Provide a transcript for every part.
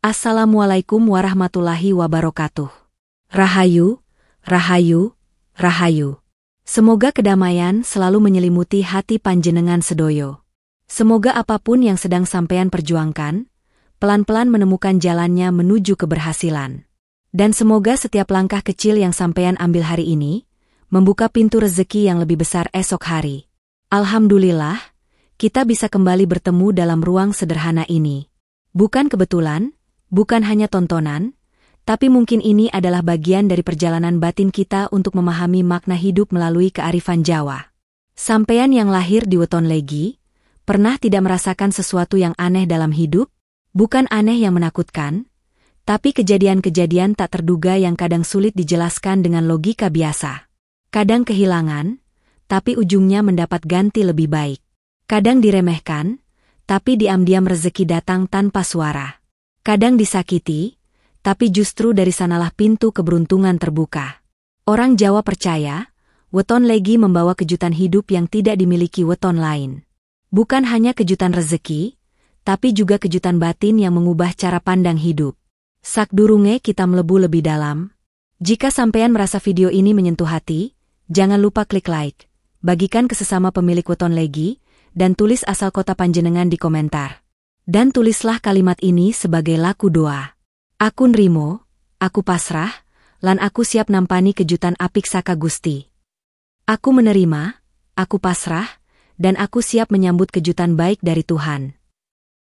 Assalamualaikum warahmatullahi wabarakatuh. Rahayu, rahayu, rahayu. Semoga kedamaian selalu menyelimuti hati panjenengan sedoyo. Semoga apapun yang sedang sampean perjuangkan, pelan-pelan menemukan jalannya menuju keberhasilan. Dan semoga setiap langkah kecil yang sampean ambil hari ini, membuka pintu rezeki yang lebih besar esok hari. Alhamdulillah, kita bisa kembali bertemu dalam ruang sederhana ini. Bukan kebetulan, bukan hanya tontonan, tapi mungkin ini adalah bagian dari perjalanan batin kita untuk memahami makna hidup melalui kearifan Jawa. Sampean yang lahir di Weton Legi, pernah tidak merasakan sesuatu yang aneh dalam hidup? Bukan aneh yang menakutkan, tapi kejadian-kejadian tak terduga yang kadang sulit dijelaskan dengan logika biasa. Kadang kehilangan, tapi ujungnya mendapat ganti lebih baik. Kadang diremehkan, tapi diam-diam rezeki datang tanpa suara. Kadang disakiti, tapi justru dari sanalah pintu keberuntungan terbuka. Orang Jawa percaya, Weton Legi membawa kejutan hidup yang tidak dimiliki weton lain. Bukan hanya kejutan rezeki, tapi juga kejutan batin yang mengubah cara pandang hidup. Sakdurunge kita melebu lebih dalam. Jika sampean merasa video ini menyentuh hati, jangan lupa klik like, bagikan ke sesama pemilik Weton Legi, dan tulis asal kota panjenengan di komentar. Dan tulislah kalimat ini sebagai laku doa. Aku nrimo, aku pasrah, lan aku siap nampani kejutan apik saka Gusti. Aku menerima, aku pasrah, dan aku siap menyambut kejutan baik dari Tuhan.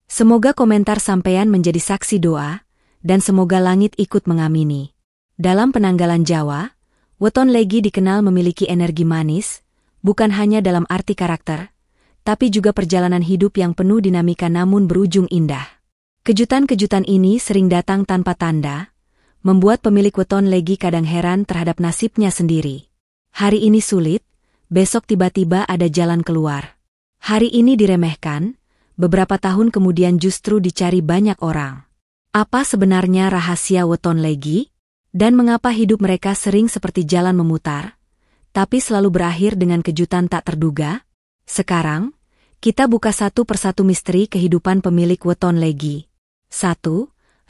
Semoga komentar sampean menjadi saksi doa, dan semoga langit ikut mengamini. Dalam penanggalan Jawa, Weton Legi dikenal memiliki energi manis, bukan hanya dalam arti karakter, tapi juga perjalanan hidup yang penuh dinamika namun berujung indah. Kejutan-kejutan ini sering datang tanpa tanda, membuat pemilik Weton Legi kadang heran terhadap nasibnya sendiri. Hari ini sulit, besok tiba-tiba ada jalan keluar. Hari ini diremehkan, beberapa tahun kemudian justru dicari banyak orang. Apa sebenarnya rahasia Weton Legi? Dan mengapa hidup mereka sering seperti jalan memutar, tapi selalu berakhir dengan kejutan tak terduga? Sekarang, kita buka satu persatu misteri kehidupan pemilik Weton Legi. 1.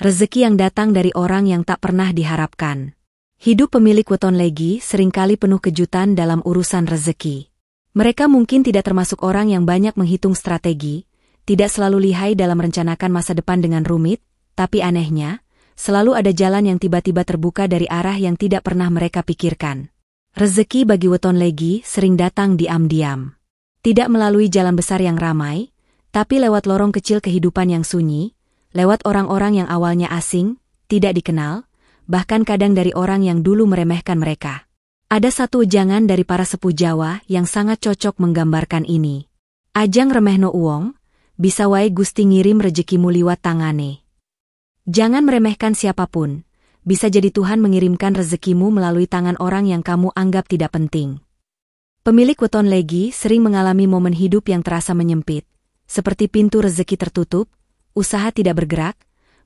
Rezeki yang datang dari orang yang tak pernah diharapkan. Hidup pemilik Weton Legi seringkali penuh kejutan dalam urusan rezeki. Mereka mungkin tidak termasuk orang yang banyak menghitung strategi, tidak selalu lihai dalam merencanakan masa depan dengan rumit, tapi anehnya, selalu ada jalan yang tiba-tiba terbuka dari arah yang tidak pernah mereka pikirkan. Rezeki bagi Weton Legi sering datang diam-diam. Tidak melalui jalan besar yang ramai, tapi lewat lorong kecil kehidupan yang sunyi, lewat orang-orang yang awalnya asing, tidak dikenal, bahkan kadang dari orang yang dulu meremehkan mereka. Ada satu ujangan dari para sepuh Jawa yang sangat cocok menggambarkan ini. Ajang remehno uwong, bisa wae Gusti ngirim rejekimu liwat tangane. Jangan meremehkan siapapun, bisa jadi Tuhan mengirimkan rezekimu melalui tangan orang yang kamu anggap tidak penting. Pemilik Weton Legi sering mengalami momen hidup yang terasa menyempit, seperti pintu rezeki tertutup, usaha tidak bergerak,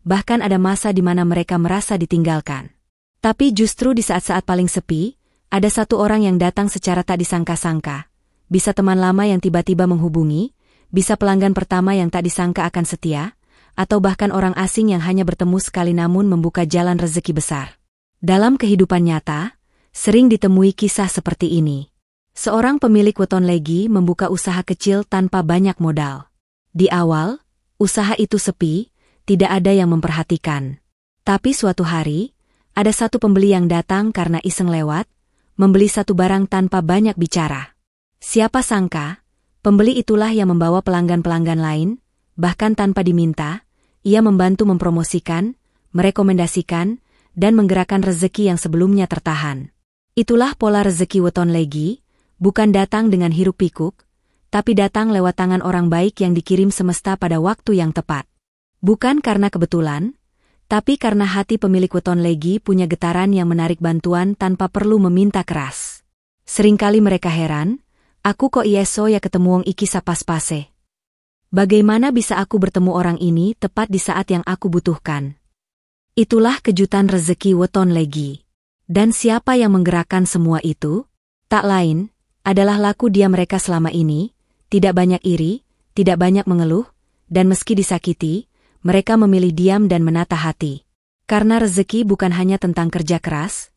bahkan ada masa di mana mereka merasa ditinggalkan. Tapi justru di saat-saat paling sepi, ada satu orang yang datang secara tak disangka-sangka. Bisa teman lama yang tiba-tiba menghubungi, bisa pelanggan pertama yang tak disangka akan setia, atau bahkan orang asing yang hanya bertemu sekali namun membuka jalan rezeki besar. Dalam kehidupan nyata, sering ditemui kisah seperti ini. Seorang pemilik Weton Legi membuka usaha kecil tanpa banyak modal. Di awal, usaha itu sepi, tidak ada yang memperhatikan. Tapi suatu hari, ada satu pembeli yang datang karena iseng lewat, membeli satu barang tanpa banyak bicara. Siapa sangka, pembeli itulah yang membawa pelanggan-pelanggan lain, bahkan tanpa diminta, ia membantu mempromosikan, merekomendasikan, dan menggerakkan rezeki yang sebelumnya tertahan. Itulah pola rezeki Weton Legi, bukan datang dengan hiruk-pikuk, tapi datang lewat tangan orang baik yang dikirim semesta pada waktu yang tepat. Bukan karena kebetulan, tapi karena hati pemilik Weton Legi punya getaran yang menarik bantuan tanpa perlu meminta keras. Seringkali mereka heran, aku kok iso ya ketemu wong iki sapas-pase. Bagaimana bisa aku bertemu orang ini tepat di saat yang aku butuhkan? Itulah kejutan rezeki Weton Legi. Dan siapa yang menggerakkan semua itu? Tak lain, adalah laku dia mereka selama ini, tidak banyak iri, tidak banyak mengeluh, dan meski disakiti, mereka memilih diam dan menata hati. Karena rezeki bukan hanya tentang kerja keras,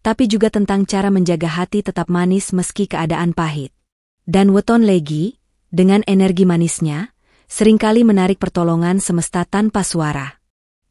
tapi juga tentang cara menjaga hati tetap manis meski keadaan pahit. Dan Weton Legi, dengan energi manisnya, seringkali menarik pertolongan semesta tanpa suara.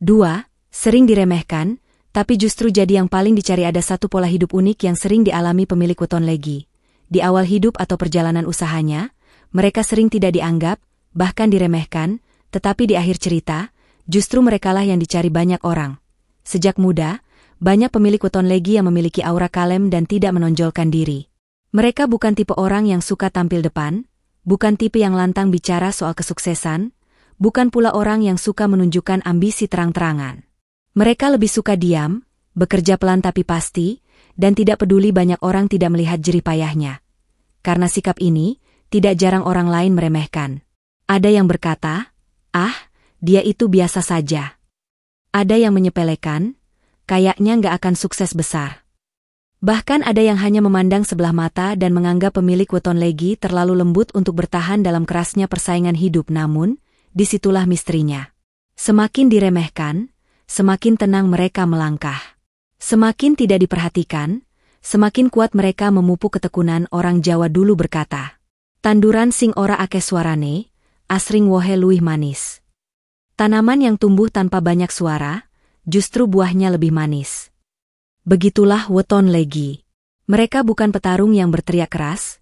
2. Sering diremehkan, tapi justru jadi yang paling dicari. Ada satu pola hidup unik yang sering dialami pemilik Weton Legi. Di awal hidup atau perjalanan usahanya, mereka sering tidak dianggap, bahkan diremehkan, tetapi di akhir cerita, justru merekalah yang dicari banyak orang. Sejak muda, banyak pemilik Weton Legi yang memiliki aura kalem dan tidak menonjolkan diri. Mereka bukan tipe orang yang suka tampil depan, bukan tipe yang lantang bicara soal kesuksesan, bukan pula orang yang suka menunjukkan ambisi terang-terangan. Mereka lebih suka diam, bekerja pelan tapi pasti, dan tidak peduli banyak orang tidak melihat jerih payahnya. Karena sikap ini, tidak jarang orang lain meremehkan. Ada yang berkata, dia itu biasa saja. Ada yang menyepelekan, kayaknya nggak akan sukses besar. Bahkan ada yang hanya memandang sebelah mata dan menganggap pemilik Weton Legi terlalu lembut untuk bertahan dalam kerasnya persaingan hidup. Namun, disitulah misterinya. Semakin diremehkan, semakin tenang mereka melangkah. Semakin tidak diperhatikan, semakin kuat mereka memupuk ketekunan. Orang Jawa dulu berkata, tanduran sing ora ake suarane, asring wohe luwih manis. Tanaman yang tumbuh tanpa banyak suara, justru buahnya lebih manis. Begitulah Weton Legi. Mereka bukan petarung yang berteriak keras,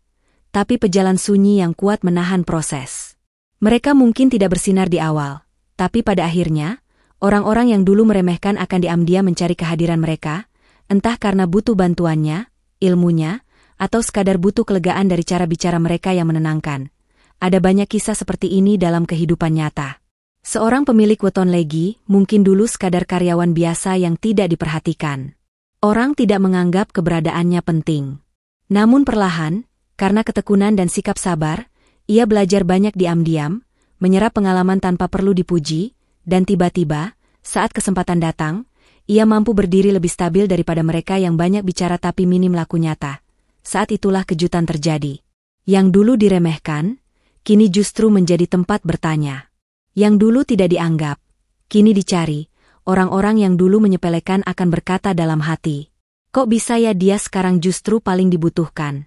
tapi pejalan sunyi yang kuat menahan proses. Mereka mungkin tidak bersinar di awal, tapi pada akhirnya, orang-orang yang dulu meremehkan akan diam-diam mencari kehadiran mereka, entah karena butuh bantuannya, ilmunya, atau sekadar butuh kelegaan dari cara bicara mereka yang menenangkan. Ada banyak kisah seperti ini dalam kehidupan nyata. Seorang pemilik Weton Legi mungkin dulu sekadar karyawan biasa yang tidak diperhatikan. Orang tidak menganggap keberadaannya penting. Namun perlahan, karena ketekunan dan sikap sabar, ia belajar banyak diam-diam, menyerap pengalaman tanpa perlu dipuji, dan tiba-tiba, saat kesempatan datang, ia mampu berdiri lebih stabil daripada mereka yang banyak bicara tapi minim laku nyata. Saat itulah kejutan terjadi. Yang dulu diremehkan, kini justru menjadi tempat bertanya. Yang dulu tidak dianggap, kini dicari. Orang-orang yang dulu menyepelekan akan berkata dalam hati, kok bisa ya dia sekarang justru paling dibutuhkan?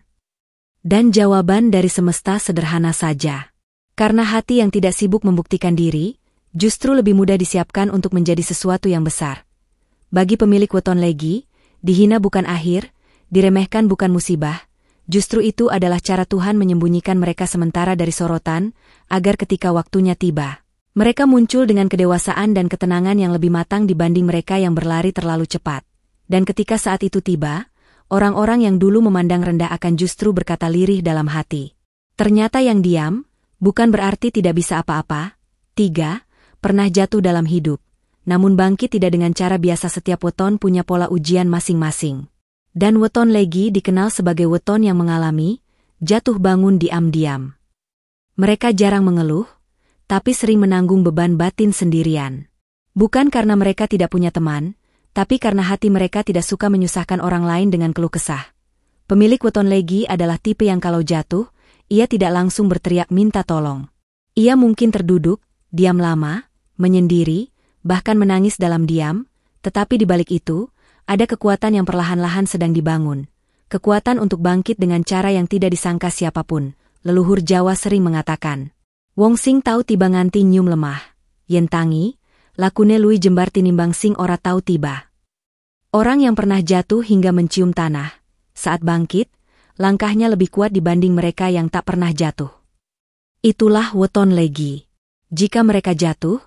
Dan jawaban dari semesta sederhana saja. Karena hati yang tidak sibuk membuktikan diri, justru lebih mudah disiapkan untuk menjadi sesuatu yang besar. Bagi pemilik Weton Legi, dihina bukan akhir, diremehkan bukan musibah, justru itu adalah cara Tuhan menyembunyikan mereka sementara dari sorotan, agar ketika waktunya tiba, mereka muncul dengan kedewasaan dan ketenangan yang lebih matang dibanding mereka yang berlari terlalu cepat. Dan ketika saat itu tiba, orang-orang yang dulu memandang rendah akan justru berkata lirih dalam hati. Ternyata yang diam, bukan berarti tidak bisa apa-apa. 3. Pernah jatuh dalam hidup, namun bangkit tidak dengan cara biasa. Setiap weton punya pola ujian masing-masing. Dan Weton Legi dikenal sebagai weton yang mengalami jatuh bangun diam-diam. Mereka jarang mengeluh, tapi sering menanggung beban batin sendirian. Bukan karena mereka tidak punya teman, tapi karena hati mereka tidak suka menyusahkan orang lain dengan keluh kesah. Pemilik Weton Legi adalah tipe yang kalau jatuh, ia tidak langsung berteriak minta tolong. Ia mungkin terduduk, diam lama, menyendiri, bahkan menangis dalam diam, tetapi di balik itu, ada kekuatan yang perlahan-lahan sedang dibangun. Kekuatan untuk bangkit dengan cara yang tidak disangka siapapun. Leluhur Jawa sering mengatakan, wong sing tau tiba nganti nyum lemah, yen tangi, lakune luwih jembar tinimbang sing ora tau tiba. Orang yang pernah jatuh hingga mencium tanah, saat bangkit, langkahnya lebih kuat dibanding mereka yang tak pernah jatuh. Itulah Weton Legi. Jika mereka jatuh,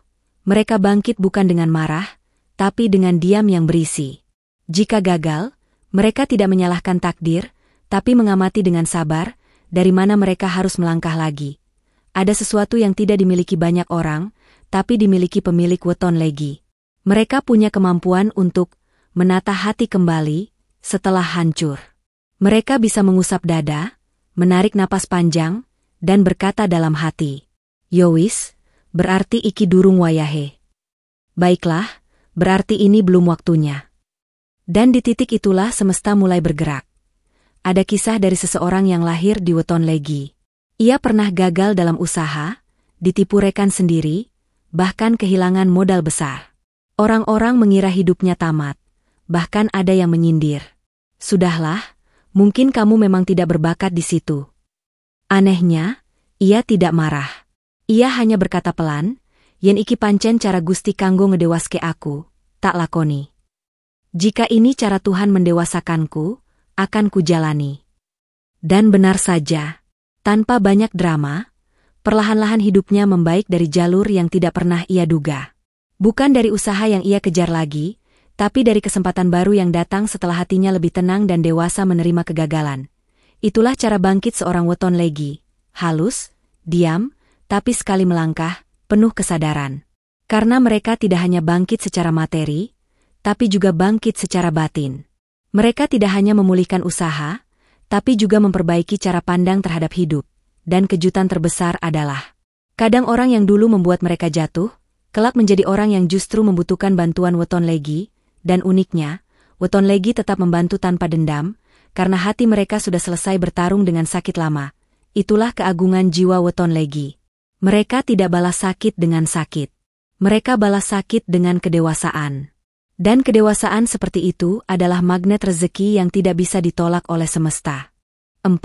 mereka bangkit bukan dengan marah, tapi dengan diam yang berisi. Jika gagal, mereka tidak menyalahkan takdir, tapi mengamati dengan sabar, dari mana mereka harus melangkah lagi. Ada sesuatu yang tidak dimiliki banyak orang, tapi dimiliki pemilik Weton Legi. Mereka punya kemampuan untuk menata hati kembali setelah hancur. Mereka bisa mengusap dada, menarik napas panjang, dan berkata dalam hati, "Yowis, berarti iki durung wayahe. Baiklah, berarti ini belum waktunya." Dan di titik itulah semesta mulai bergerak. Ada kisah dari seseorang yang lahir di Weton Legi. Ia pernah gagal dalam usaha, ditipu rekan sendiri, bahkan kehilangan modal besar. Orang-orang mengira hidupnya tamat, bahkan ada yang menyindir. Sudahlah, mungkin kamu memang tidak berbakat di situ. Anehnya, ia tidak marah. Ia hanya berkata pelan, yen iki pancen cara Gusti kanggo ngedewaske aku, tak lakoni. Jika ini cara Tuhan mendewasakanku, akan kujalani. Dan benar saja, tanpa banyak drama, perlahan-lahan hidupnya membaik dari jalur yang tidak pernah ia duga. Bukan dari usaha yang ia kejar lagi, tapi dari kesempatan baru yang datang setelah hatinya lebih tenang dan dewasa menerima kegagalan. Itulah cara bangkit seorang weton legi, halus, diam, tapi sekali melangkah, penuh kesadaran. Karena mereka tidak hanya bangkit secara materi, tapi juga bangkit secara batin. Mereka tidak hanya memulihkan usaha, tapi juga memperbaiki cara pandang terhadap hidup. Dan kejutan terbesar adalah, kadang orang yang dulu membuat mereka jatuh, kelak menjadi orang yang justru membutuhkan bantuan weton legi, dan uniknya, weton legi tetap membantu tanpa dendam, karena hati mereka sudah selesai bertarung dengan sakit lama. Itulah keagungan jiwa weton legi. Mereka tidak balas sakit dengan sakit. Mereka balas sakit dengan kedewasaan. Dan kedewasaan seperti itu adalah magnet rezeki yang tidak bisa ditolak oleh semesta. 4.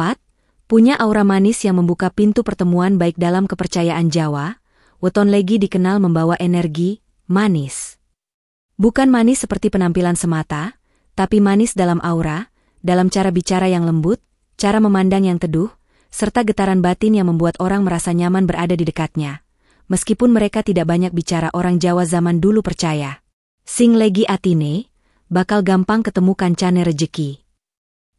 Punya aura manis yang membuka pintu pertemuan baik dalam kepercayaan Jawa, weton legi dikenal membawa energi manis. Bukan manis seperti penampilan semata, tapi manis dalam aura, dalam cara bicara yang lembut, cara memandang yang teduh, serta getaran batin yang membuat orang merasa nyaman berada di dekatnya. Meskipun mereka tidak banyak bicara, orang Jawa zaman dulu percaya, sing legi atine, bakal gampang ketemu kancane rejeki.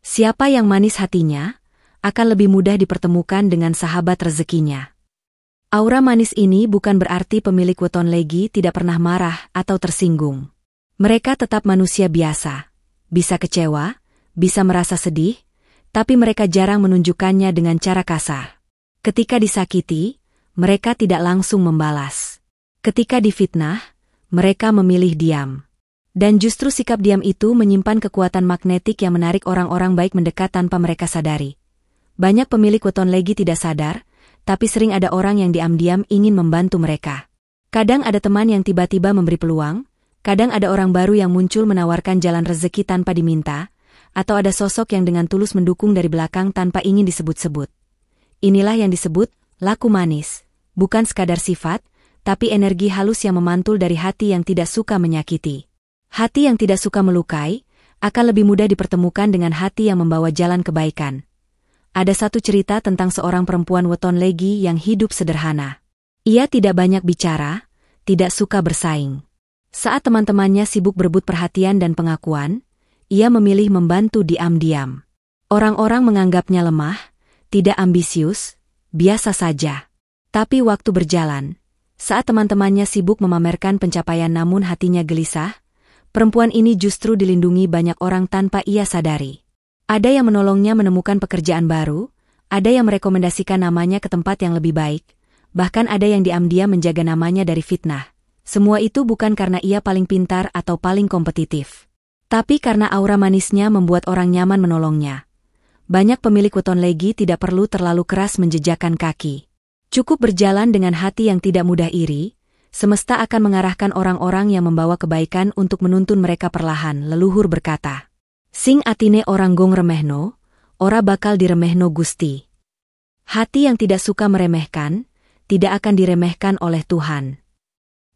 Siapa yang manis hatinya, akan lebih mudah dipertemukan dengan sahabat rezekinya. Aura manis ini bukan berarti pemilik weton legi tidak pernah marah atau tersinggung. Mereka tetap manusia biasa, bisa kecewa, bisa merasa sedih, tapi mereka jarang menunjukkannya dengan cara kasar. Ketika disakiti, mereka tidak langsung membalas. Ketika difitnah, mereka memilih diam. Dan justru sikap diam itu menyimpan kekuatan magnetik yang menarik orang-orang baik mendekat tanpa mereka sadari. Banyak pemilik weton legi tidak sadar, tapi sering ada orang yang diam-diam ingin membantu mereka. Kadang ada teman yang tiba-tiba memberi peluang, kadang ada orang baru yang muncul menawarkan jalan rezeki tanpa diminta, atau ada sosok yang dengan tulus mendukung dari belakang tanpa ingin disebut-sebut. Inilah yang disebut laku manis, bukan sekadar sifat, tapi energi halus yang memantul dari hati yang tidak suka menyakiti. Hati yang tidak suka melukai, akan lebih mudah dipertemukan dengan hati yang membawa jalan kebaikan. Ada satu cerita tentang seorang perempuan weton legi yang hidup sederhana. Ia tidak banyak bicara, tidak suka bersaing. Saat teman-temannya sibuk berebut perhatian dan pengakuan, ia memilih membantu diam-diam. Orang-orang menganggapnya lemah, tidak ambisius, biasa saja. Tapi waktu berjalan, saat teman-temannya sibuk memamerkan pencapaian namun hatinya gelisah, perempuan ini justru dilindungi banyak orang tanpa ia sadari. Ada yang menolongnya menemukan pekerjaan baru, ada yang merekomendasikan namanya ke tempat yang lebih baik, bahkan ada yang diam-diam menjaga namanya dari fitnah. Semua itu bukan karena ia paling pintar atau paling kompetitif, tapi karena aura manisnya membuat orang nyaman menolongnya. Banyak pemilik weton legi tidak perlu terlalu keras menjejakkan kaki. Cukup berjalan dengan hati yang tidak mudah iri, semesta akan mengarahkan orang-orang yang membawa kebaikan untuk menuntun mereka perlahan. Leluhur berkata, sing atine orang gong remehno, ora bakal diremehno Gusti. Hati yang tidak suka meremehkan, tidak akan diremehkan oleh Tuhan.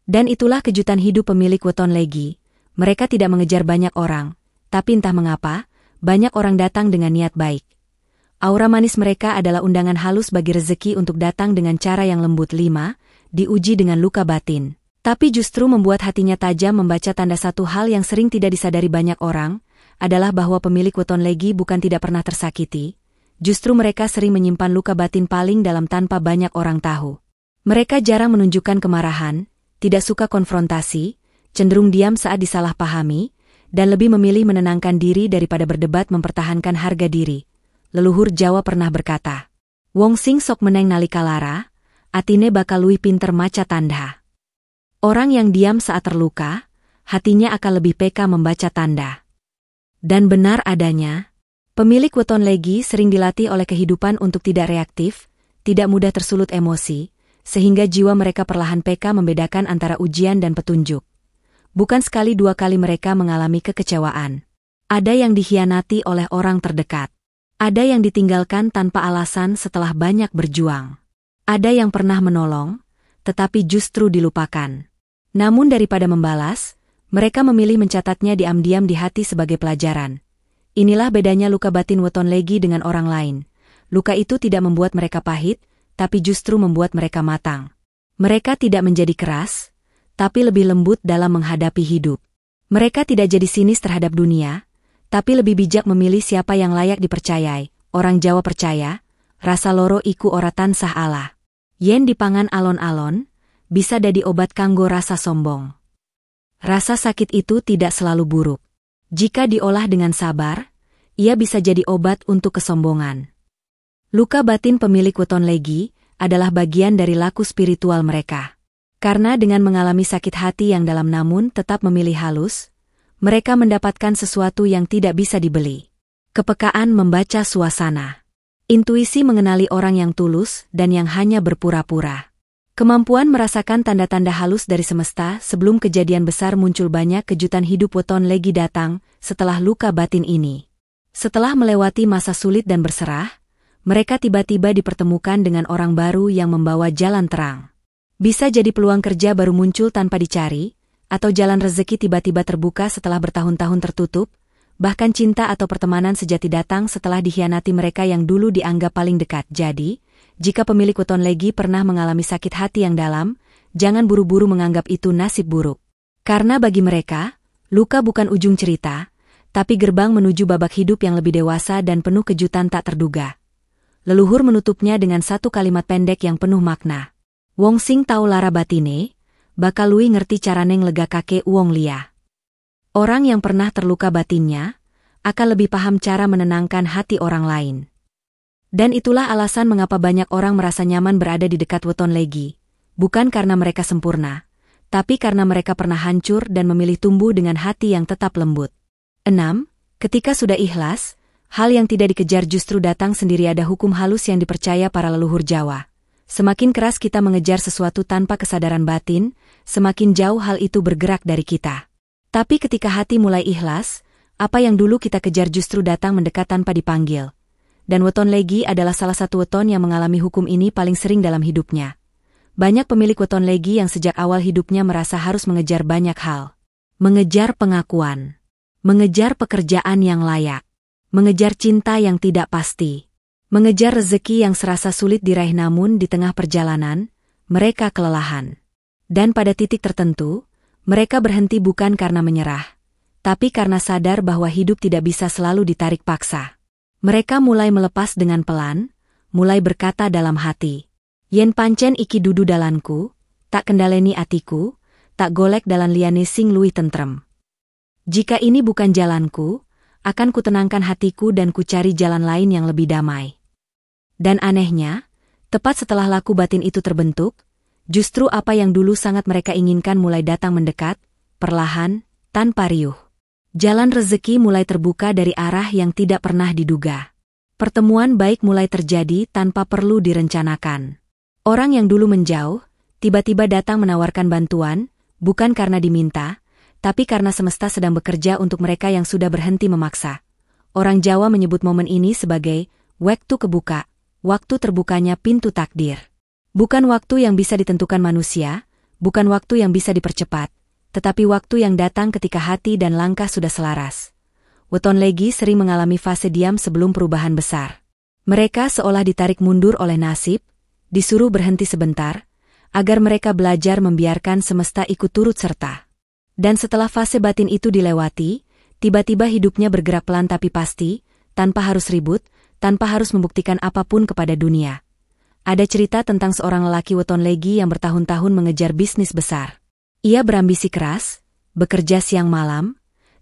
Dan itulah kejutan hidup pemilik weton legi. Mereka tidak mengejar banyak orang, tapi entah mengapa, banyak orang datang dengan niat baik. Aura manis mereka adalah undangan halus bagi rezeki untuk datang dengan cara yang lembut. 5. Diuji dengan luka batin. Tapi justru membuat hatinya tajam membaca tanda satu hal yang sering tidak disadari banyak orang, adalah bahwa pemilik weton legi bukan tidak pernah tersakiti, justru mereka sering menyimpan luka batin paling dalam tanpa banyak orang tahu. Mereka jarang menunjukkan kemarahan, tidak suka konfrontasi, cenderung diam saat disalahpahami, dan lebih memilih menenangkan diri daripada berdebat mempertahankan harga diri. Leluhur Jawa pernah berkata, wong sing sok meneng nalika lara, atine bakal luwih pinter maca tanda. Orang yang diam saat terluka, hatinya akan lebih peka membaca tanda. Dan benar adanya, pemilik weton legi sering dilatih oleh kehidupan untuk tidak reaktif, tidak mudah tersulut emosi, sehingga jiwa mereka perlahan peka membedakan antara ujian dan petunjuk. Bukan sekali dua kali mereka mengalami kekecewaan. Ada yang dikhianati oleh orang terdekat. Ada yang ditinggalkan tanpa alasan setelah banyak berjuang. Ada yang pernah menolong, tetapi justru dilupakan. Namun daripada membalas, mereka memilih mencatatnya diam-diam di hati sebagai pelajaran. Inilah bedanya luka batin weton legi dengan orang lain. Luka itu tidak membuat mereka pahit, tapi justru membuat mereka matang. Mereka tidak menjadi keras, tapi lebih lembut dalam menghadapi hidup. Mereka tidak jadi sinis terhadap dunia, tapi lebih bijak memilih siapa yang layak dipercayai. Orang Jawa percaya, rasa loro iku ora tansah Allah. Yen dipangan alon-alon, bisa dadi obat kanggo rasa sombong. Rasa sakit itu tidak selalu buruk. Jika diolah dengan sabar, ia bisa jadi obat untuk kesombongan. Luka batin pemilik weton legi adalah bagian dari laku spiritual mereka. Karena dengan mengalami sakit hati yang dalam namun tetap memilih halus, mereka mendapatkan sesuatu yang tidak bisa dibeli. Kepekaan membaca suasana. Intuisi mengenali orang yang tulus dan yang hanya berpura-pura. Kemampuan merasakan tanda-tanda halus dari semesta sebelum kejadian besar. Muncul banyak kejutan hidup weton legi datang setelah luka batin ini. Setelah melewati masa sulit dan berserah, mereka tiba-tiba dipertemukan dengan orang baru yang membawa jalan terang. Bisa jadi peluang kerja baru muncul tanpa dicari, atau jalan rezeki tiba-tiba terbuka setelah bertahun-tahun tertutup, bahkan cinta atau pertemanan sejati datang setelah dikhianati mereka yang dulu dianggap paling dekat. Jadi, jika pemilik weton legi pernah mengalami sakit hati yang dalam, jangan buru-buru menganggap itu nasib buruk. Karena bagi mereka, luka bukan ujung cerita, tapi gerbang menuju babak hidup yang lebih dewasa dan penuh kejutan tak terduga. Leluhur menutupnya dengan satu kalimat pendek yang penuh makna. Wong sing tau lara batine, bakal lui ngerti carane nglegakake wong liya. Orang yang pernah terluka batinnya, akan lebih paham cara menenangkan hati orang lain. Dan itulah alasan mengapa banyak orang merasa nyaman berada di dekat weton legi. Bukan karena mereka sempurna, tapi karena mereka pernah hancur dan memilih tumbuh dengan hati yang tetap lembut. 6. Ketika sudah ikhlas, hal yang tidak dikejar justru datang sendiri. Ada hukum halus yang dipercaya para leluhur Jawa. Semakin keras kita mengejar sesuatu tanpa kesadaran batin, semakin jauh hal itu bergerak dari kita. Tapi ketika hati mulai ikhlas, apa yang dulu kita kejar justru datang mendekat tanpa dipanggil. Dan weton legi adalah salah satu weton yang mengalami hukum ini paling sering dalam hidupnya. Banyak pemilik weton legi yang sejak awal hidupnya merasa harus mengejar banyak hal. Mengejar pengakuan. Mengejar pekerjaan yang layak. Mengejar cinta yang tidak pasti. Mengejar rezeki yang serasa sulit diraih, namun di tengah perjalanan, mereka kelelahan. Dan pada titik tertentu, mereka berhenti bukan karena menyerah, tapi karena sadar bahwa hidup tidak bisa selalu ditarik paksa. Mereka mulai melepas dengan pelan, mulai berkata dalam hati, yen pancen iki dudu dalanku, tak kendaleni atiku, tak golek dalan liyane sing luwih tentrem. Jika ini bukan jalanku, akan kutenangkan hatiku dan kucari jalan lain yang lebih damai. Dan anehnya, tepat setelah laku batin itu terbentuk, justru apa yang dulu sangat mereka inginkan mulai datang mendekat, perlahan, tanpa riuh. Jalan rezeki mulai terbuka dari arah yang tidak pernah diduga. Pertemuan baik mulai terjadi tanpa perlu direncanakan. Orang yang dulu menjauh, tiba-tiba datang menawarkan bantuan, bukan karena diminta, tapi karena semesta sedang bekerja untuk mereka yang sudah berhenti memaksa. Orang Jawa menyebut momen ini sebagai waktu kebuka, waktu terbukanya pintu takdir. Bukan waktu yang bisa ditentukan manusia, bukan waktu yang bisa dipercepat, tetapi waktu yang datang ketika hati dan langkah sudah selaras. Weton legi sering mengalami fase diam sebelum perubahan besar. Mereka seolah ditarik mundur oleh nasib, disuruh berhenti sebentar, agar mereka belajar membiarkan semesta ikut turut serta. Dan setelah fase batin itu dilewati, tiba-tiba hidupnya bergerak pelan tapi pasti, tanpa harus ribut, tanpa harus membuktikan apapun kepada dunia. Ada cerita tentang seorang lelaki weton legi yang bertahun-tahun mengejar bisnis besar. Ia berambisi keras, bekerja siang malam,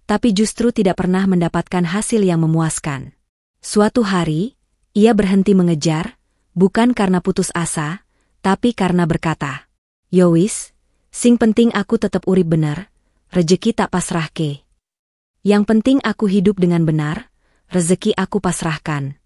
tapi justru tidak pernah mendapatkan hasil yang memuaskan. Suatu hari, ia berhenti mengejar, bukan karena putus asa, tapi karena berkata, "Yowis, sing penting aku tetep urip bener, rejeki tak pasrahke. Yang penting aku hidup dengan benar, rezeki aku pasrahkan."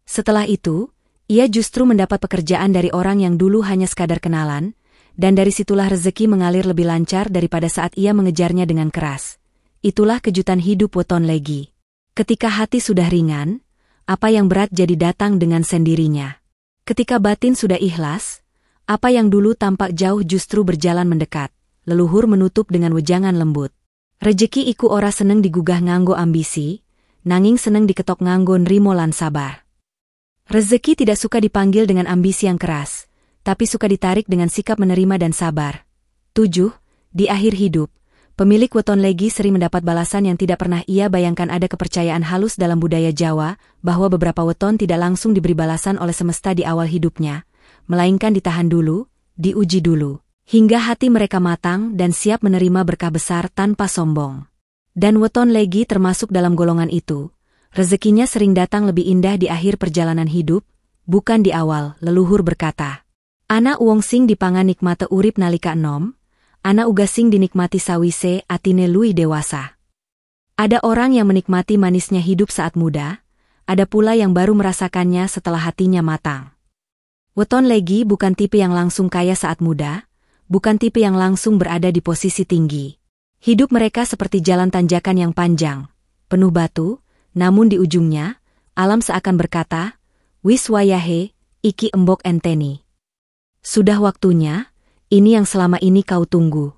Setelah itu, Ia justru mendapat pekerjaan dari orang yang dulu hanya sekadar kenalan, dan dari situlah rezeki mengalir lebih lancar daripada saat ia mengejarnya dengan keras. Itulah kejutan hidup Weton Legi. Ketika hati sudah ringan, apa yang berat jadi datang dengan sendirinya. Ketika batin sudah ikhlas, apa yang dulu tampak jauh justru berjalan mendekat. Leluhur menutup dengan wejangan lembut. Rejeki iku ora seneng digugah nganggo ambisi, nanging seneng diketok nganggo nrimo lan sabar. Rezeki tidak suka dipanggil dengan ambisi yang keras, tapi suka ditarik dengan sikap menerima dan sabar. 7. Di akhir hidup, pemilik Weton Legi sering mendapat balasan yang tidak pernah ia bayangkan. Ada kepercayaan halus dalam budaya Jawa, bahwa beberapa weton tidak langsung diberi balasan oleh semesta di awal hidupnya, melainkan ditahan dulu, diuji dulu, hingga hati mereka matang dan siap menerima berkah besar tanpa sombong. Dan Weton Legi termasuk dalam golongan itu. Rezekinya sering datang lebih indah di akhir perjalanan hidup, bukan di awal. Leluhur berkata, ana uwong sing dipangan nikmate urip nalika enom, ana uga sing dinikmati sawise atine luwih dewasa. Ada orang yang menikmati manisnya hidup saat muda, ada pula yang baru merasakannya setelah hatinya matang. Weton Legi bukan tipe yang langsung kaya saat muda, bukan tipe yang langsung berada di posisi tinggi. Hidup mereka seperti jalan tanjakan yang panjang, penuh batu, namun di ujungnya, alam seakan berkata, wis wayahe, iki embok enteni. Sudah waktunya, ini yang selama ini kau tunggu.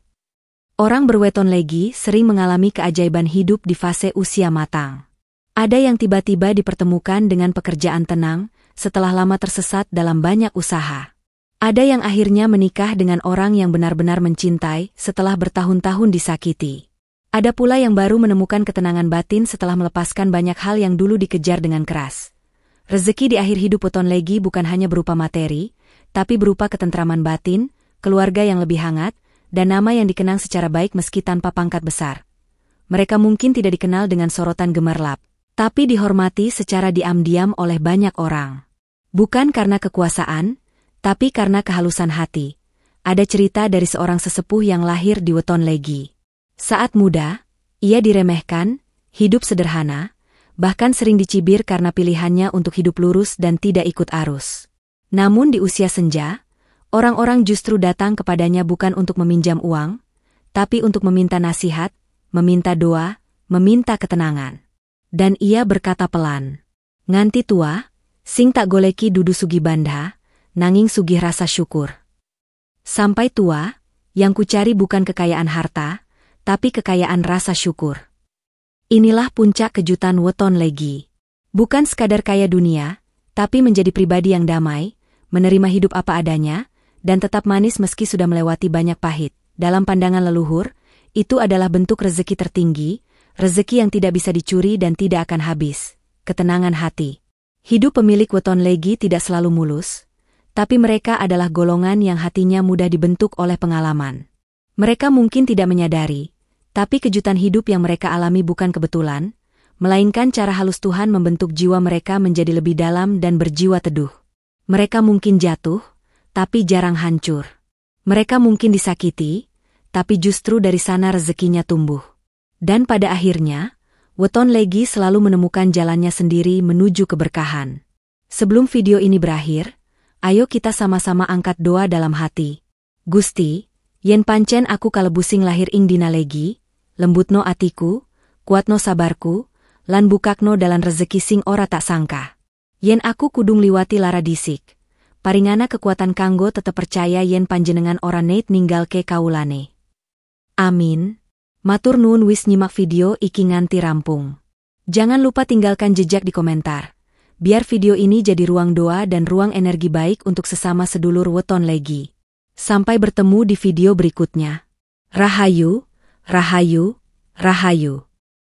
Orang berweton Legi sering mengalami keajaiban hidup di fase usia matang. Ada yang tiba-tiba dipertemukan dengan pekerjaan tenang, setelah lama tersesat dalam banyak usaha. Ada yang akhirnya menikah dengan orang yang benar-benar mencintai setelah bertahun-tahun disakiti. Ada pula yang baru menemukan ketenangan batin setelah melepaskan banyak hal yang dulu dikejar dengan keras. Rezeki di akhir hidup Weton Legi bukan hanya berupa materi, tapi berupa ketentraman batin, keluarga yang lebih hangat, dan nama yang dikenang secara baik meski tanpa pangkat besar. Mereka mungkin tidak dikenal dengan sorotan gemerlap, tapi dihormati secara diam-diam oleh banyak orang. Bukan karena kekuasaan, tapi karena kehalusan hati. Ada cerita dari seorang sesepuh yang lahir di Weton Legi. Saat muda, ia diremehkan, hidup sederhana, bahkan sering dicibir karena pilihannya untuk hidup lurus dan tidak ikut arus. Namun di usia senja, orang-orang justru datang kepadanya bukan untuk meminjam uang, tapi untuk meminta nasihat, meminta doa, meminta ketenangan. Dan ia berkata pelan, nganti tua, sing tak goleki dudu sugih bandha, nanging sugih rasa syukur. Sampai tua, yang kucari bukan kekayaan harta, tapi kekayaan rasa syukur. Inilah puncak kejutan Weton Legi. Bukan sekadar kaya dunia, tapi menjadi pribadi yang damai, menerima hidup apa adanya, dan tetap manis meski sudah melewati banyak pahit. Dalam pandangan leluhur, itu adalah bentuk rezeki tertinggi, rezeki yang tidak bisa dicuri dan tidak akan habis. Ketenangan hati. Hidup pemilik Weton Legi tidak selalu mulus, tapi mereka adalah golongan yang hatinya mudah dibentuk oleh pengalaman. Mereka mungkin tidak menyadari, tapi kejutan hidup yang mereka alami bukan kebetulan, melainkan cara halus Tuhan membentuk jiwa mereka menjadi lebih dalam dan berjiwa teduh. Mereka mungkin jatuh, tapi jarang hancur. Mereka mungkin disakiti, tapi justru dari sana rezekinya tumbuh. Dan pada akhirnya, Weton Legi selalu menemukan jalannya sendiri menuju keberkahan. Sebelum video ini berakhir, ayo kita sama-sama angkat doa dalam hati. Gusti, yen pancen aku kalebusing lahir ing dina Legi, lembutno atiku, kuatno sabarku, lan bukakno dalan rezeki sing ora tak sangka. Yen aku kudung liwati lara disik, paringana kekuatan kanggo tetep percaya yen panjenengan ora neit ninggalke kaulane. Amin. Matur nuwun wis nyimak video iki nganti rampung. Jangan lupa tinggalkan jejak di komentar, biar video ini jadi ruang doa dan ruang energi baik untuk sesama sedulur Weton Legi. Sampai bertemu di video berikutnya. Rahayu, Rahayu, Rahayu.